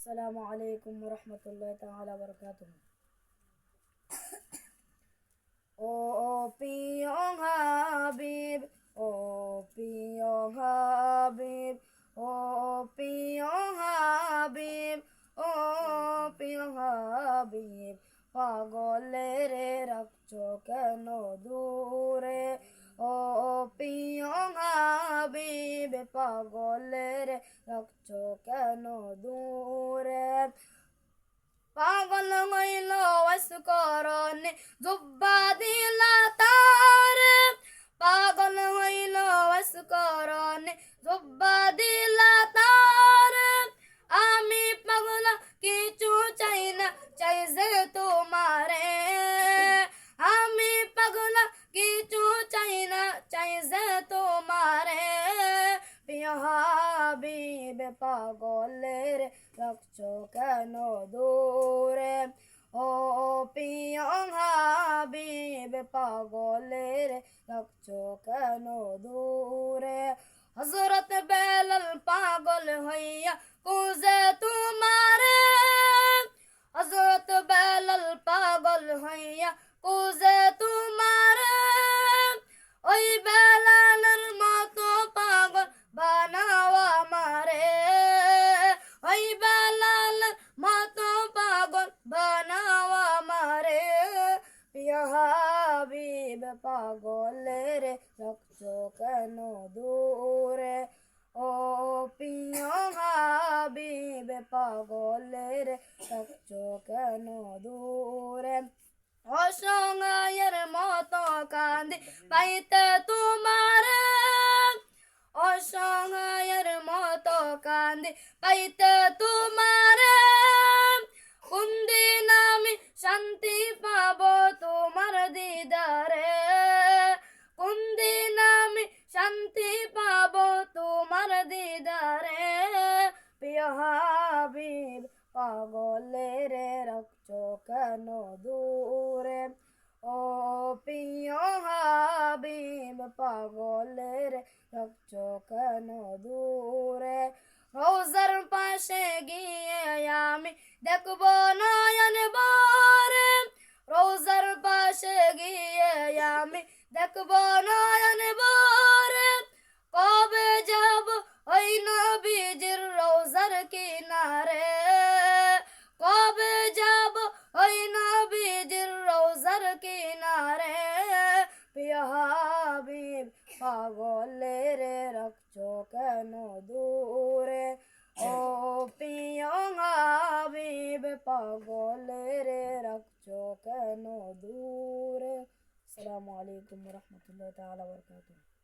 আসসালামু আলাইকুম রহমতুল্লাহ তাআলা বারাকাতুহু। ও প্রিয় হাবিব, ও প্রিয় হাবিব, ও প্রিয় হাবিব, ও প্রিয় হাবিব, পাগলের রাখছো কেন দূরে? ও প্রিয় হাবিব, পাগলের রাখছো কেন দূরে? পাগল হইল ওয়াসকরণে জুব্বা দিলা তার, পাগল হইল ওয়াসকরণে জুব্বা দিলা তার। আমি পাগলা কিছু চাই না, চাই যে তোমারে। আমি পাগলা কিছু চাই না, চাই যে তোমারে। প্রিয় হাবিব, পাগলের রাখছো কেন দূরে? ও প্রিয় হাবিব, পাগলের রাখছো কেন দূরে? হযরত বেলাল পাগল হইয়া খুঁজে তোমারে, হযরত বেলাল পাগল হইয়া খুঁজে তোমারে। ওই বেলালের মতো পাগল বানাও আমারে, ওই বেলালের মতো পাগল বানাও আমারে। প্রিয় হাবিব, পাগলের রাখছো কেন দূরে? ও প্রিয় হাবিব, পাগলের রাখছো কেন দূরে? অসহায়ের মতো কাঁদি পাইতে তোমারে, অসহায়ের মতো কাঁদি পাইতে তোমারে। কোন দিন আমি শান্তি পাবো তোমার দিদারে? কোন দিন আমি শান্তি পাবো তোমার দিদারে? প্রিয় হাবিব, পাগলের রাখছো কেন দূরে? ও প্রিয় হাবিব, পাগলের রাখছো কেন দূরে? রোজার পাশে গিয়ে আমি দেখবো নয়ন ভরে, রোজার পাশে গিয়ে আমি দেখবো নয়ন ভরে। কবে যাব ওই নবীজির রোজার কিনারে? কবে যাব ওই নবীজির রোজার কিনারে? প্রিয় হাবিব, পাগলের রাখছো কেন দূরে? ও প্রিয় হাবিব, পাগলের রাখছো কেন দূরে? আসসালামু আলাইকুম রহমতুল্লাহ তাআলা বারাকাতুহু।